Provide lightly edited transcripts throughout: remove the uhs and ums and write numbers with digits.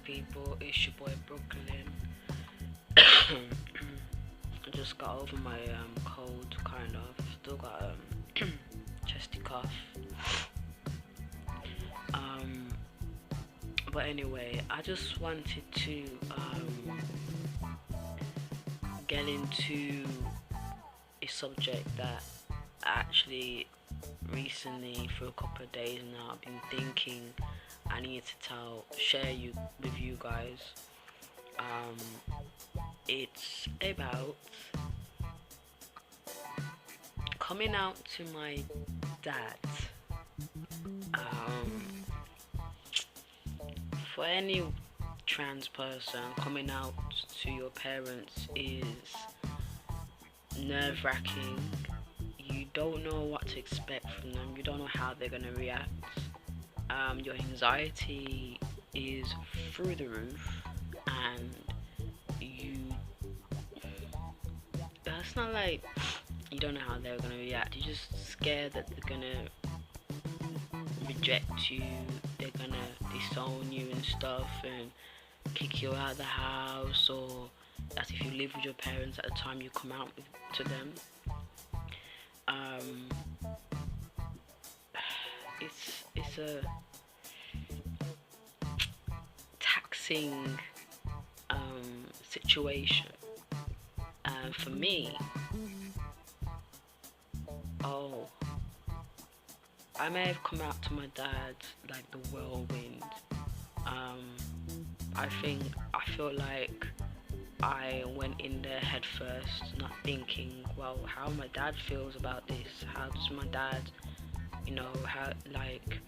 people? It's your boy Brooklyn. I just got over my cold, kind of. Still got chesty cough. Um, but anyway, I just wanted to get into a subject that actually recently, for a couple of days now, I've been thinking I need to share with you guys. Um, it's about coming out to my dad. Um, for any trans person, coming out to your parents is nerve-wracking. You don't know what to expect from them. You don't know how they're gonna react. Your anxiety is through the roof, and you. It's not like you don't know how they're gonna react. You're just scared that they're gonna reject you. They're gonna disown you and stuff, and kick you out of the house, or as if you live with your parents at the time you come out to them. Um, it's a taxing situation. And for me, oh, I may have come out to my dad like the whirlwind. Um, I feel like I went in there head first, not thinking, well, how my dad feels about this. How does my dad, how, like,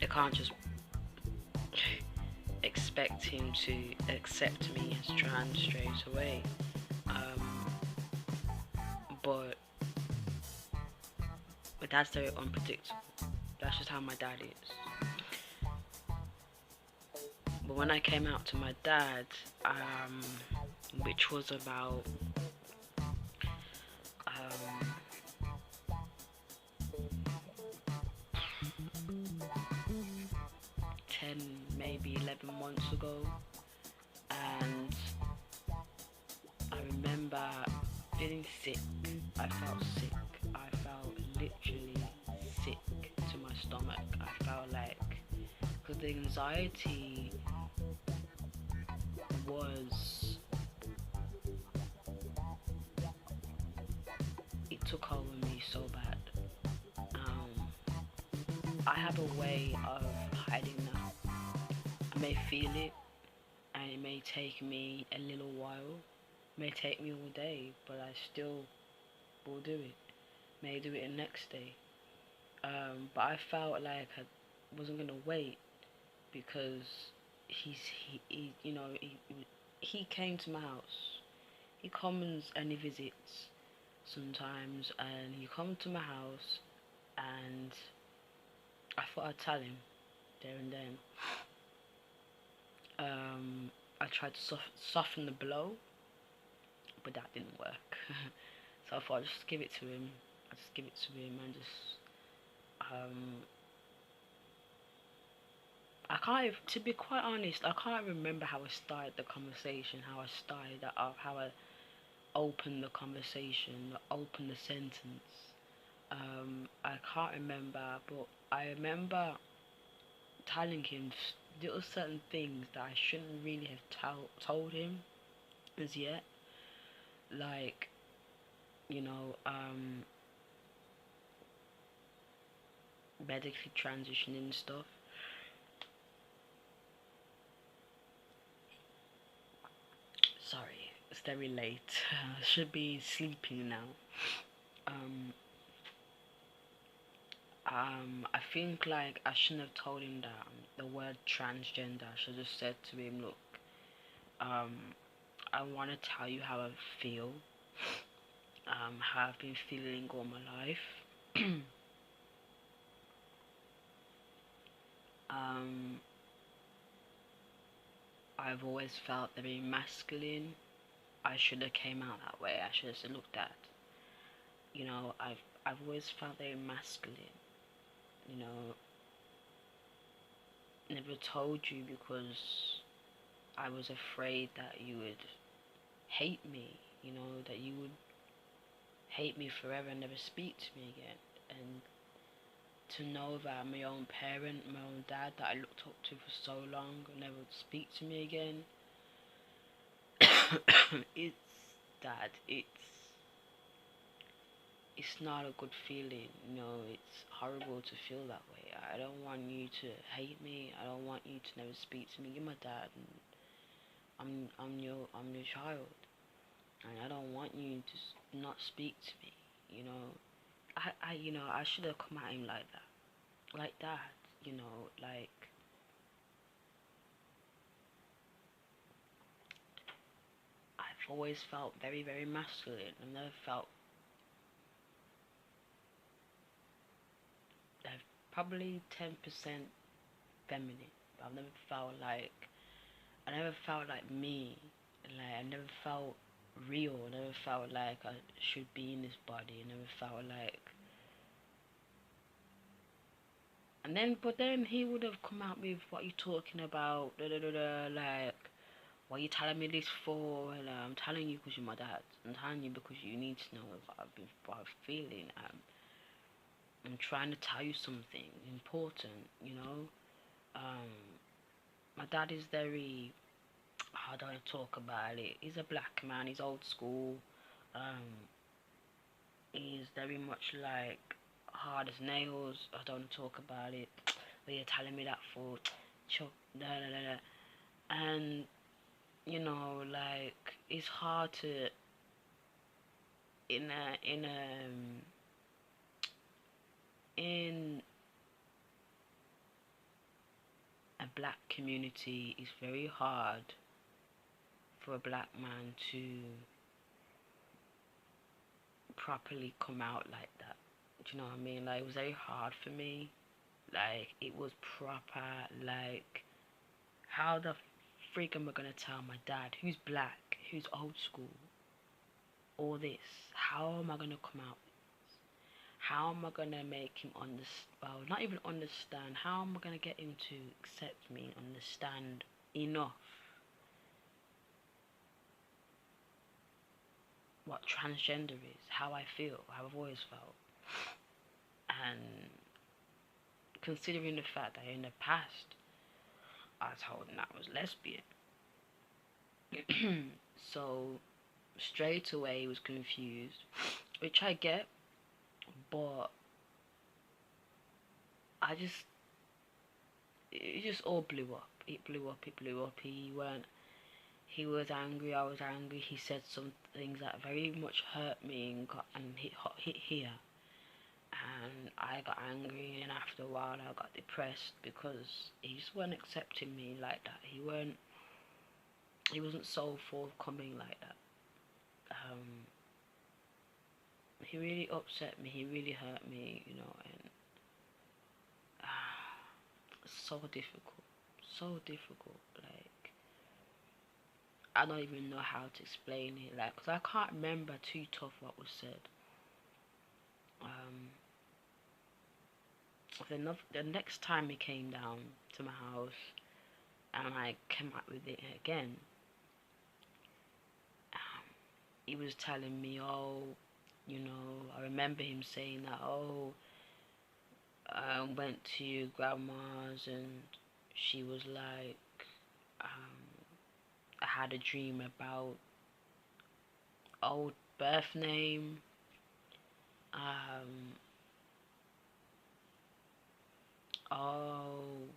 I can't just expect him to accept me as trans straight away. But that's very unpredictable. That's just how my dad is. But when I came out to my dad, which was about 10, maybe 11 months ago, and I remember feeling sick. I felt sick. I felt literally sick to my stomach. I felt like, because the anxiety was, it took over me so bad. I have a way of hiding that. I may feel it, and it may take me a little while. It may take me all day, but I still will do it. May do it the next day. But I felt like I wasn't gonna wait, because he came to my house. He comes and he visits sometimes, and he come to my house, and I thought I'd tell him there and then. I tried to soften the blow, but that didn't work. So I thought I'd just give it to him. And just I can't, to be quite honest, I can't remember how I started the conversation, how I opened the conversation, opened the sentence. I can't remember, but I remember telling him little certain things that I shouldn't really have told him as yet, like, medically transitioning and stuff. Sorry, it's very late. I should be sleeping now. I think like I shouldn't have told him that the word transgender. I should have said to him, look, I want to tell you how I feel, how I've been feeling all my life. I've always felt very masculine. I should have came out that way. I should have said, look, Dad, I've always felt very masculine. never told you because I was afraid that you would hate me, that you would hate me forever and never speak to me again. And to know that my own parent, my own dad that I looked up to for so long never would speak to me again, it's that it's not a good feeling, it's horrible to feel that way. I don't want you to hate me. I don't want you to never speak to me. You're my dad, and I'm your child, and I don't want you to not speak to me. I should have come at him like that. Like I've always felt very, very masculine. I've never felt. I've probably 10% feminine. But I've never felt like. I never felt like me. Like I never felt real. I never felt like I should be in this body. I never felt like. But then he would have come out with what you talking about, da da da da, like, what are you telling me this for? And I'm telling you because you're my dad. I'm telling you because you need to know what I'm feeling. I'm trying to tell you something important, My dad is very, I don't want to talk about it. He's a black man, he's old school. He's very much like hard as nails. I don't want to talk about it. But you're telling me that for chuck, da da da da. And, like, it's hard to, in a black community, it's very hard for a black man to properly come out like that. Do you know what I mean? Like, it was very hard for me. Like, it was proper, like, how the freak am I gonna tell my dad, who's black, who's old school, all this? How am I gonna come out? How am I gonna make him understand? Well, not even understand. How am I gonna get him to accept me and understand enough what transgender is, how I feel, how I've always felt, and considering the fact that in the past I told him I was lesbian, so straight away he was confused, which I get, but it just all blew up. It blew up. He was angry, I was angry. He said some things that very much hurt me and hit here. And I got angry, and after a while I got depressed because he just wasn't accepting me like that. He wasn't so forthcoming like that. He really upset me, he really hurt me, and so difficult. So difficult. Like, I don't even know how to explain it, like, because I can't remember too tough what was said. The next time he came down to my house and I came up with it again, he was telling me, oh, I remember him saying that, oh, I went to your grandma's and she was like, I had a dream about old birth name, oh,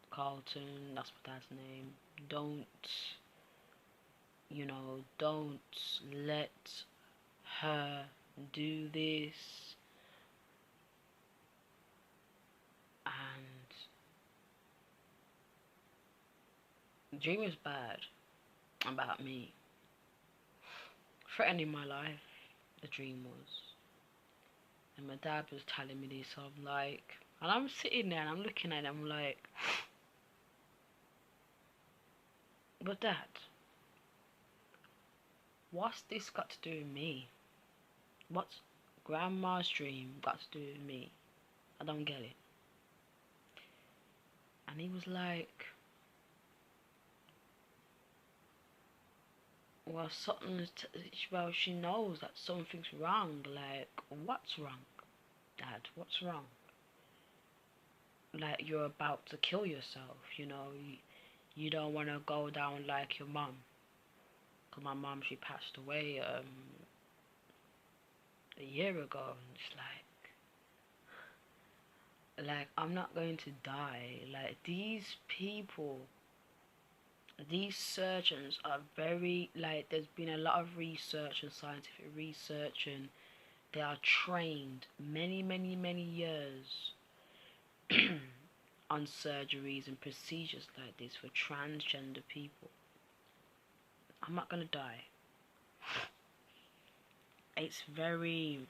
Carlton, that's my dad's name, don't let her do this. And the dream was bad about me, threatening my life. The dream was, and my dad was telling me this. So I'm like, and I'm sitting there and I'm looking at it. I'm like, but Dad, what's this got to do with me? What's grandma's dream got to do with me? I don't get it. And he was like, well, well, she knows that something's wrong. Like, what's wrong, Dad? What's wrong? Like, you're about to kill yourself, you know? You don't want to go down like your mom. Because my mom, she passed away a year ago. And it's like, I'm not going to die. Like, these people, these surgeons are very, like, there's been a lot of research and scientific research, and they are trained many, many, many years on surgeries and procedures like this for transgender people. I'm not gonna die. It's very,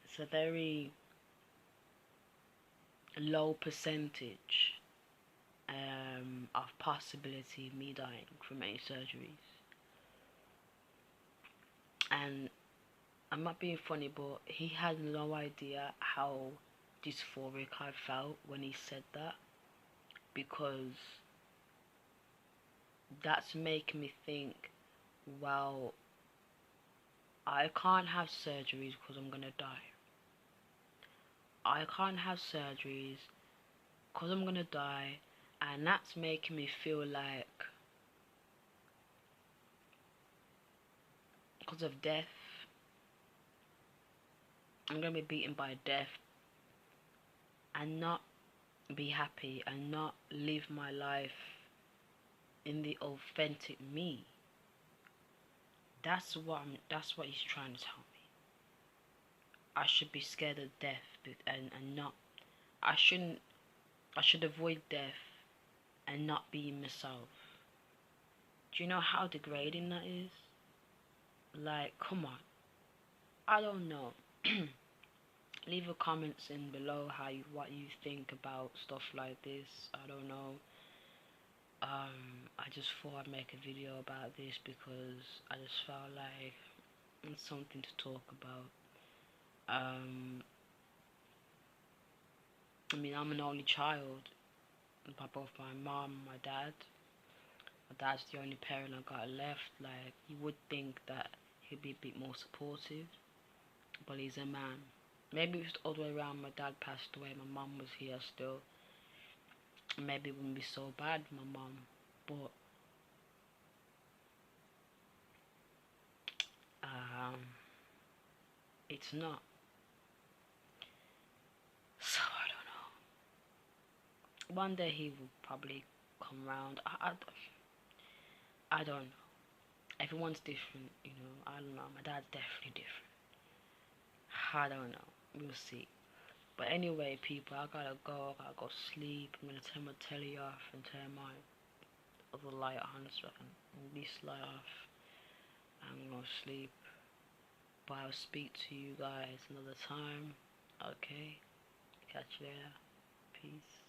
it's a very low percentage of possibility of me dying from any surgeries. And I'm not being funny, but he had no idea how dysphoric I felt when he said that, because that's making me think, well, I can't have surgeries because I'm gonna die. I can't have surgeries because I'm gonna die, and that's making me feel like, because of death, I'm gonna be beaten by death and not be happy and not live my life in the authentic me. That's what he's trying to tell me. I should be scared of death and not, I shouldn't, I should avoid death and not be myself. Do you know how degrading that is? Like, come on. I don't know. Leave your comments in below what you think about stuff like this. I don't know. I just thought I'd make a video about this because I just felt like it's something to talk about. I mean, I'm an only child by both my mom and my dad. My dad's the only parent I got left. Like, you would think that he'd be a bit more supportive, but he's a man. Maybe it was the other way around. My dad passed away, my mom was here still. Maybe it wouldn't be so bad, my mom, but it's not. So I don't know. One day he will probably come round. I don't know. Everyone's different, you know. I don't know. My dad's definitely different. I don't know. We'll see. But anyway, people, I gotta go. I gotta go sleep. I'm gonna turn my telly off and turn my other light on so I can this light off. I'm gonna sleep. But I'll speak to you guys another time. Okay? Catch you later. Peace.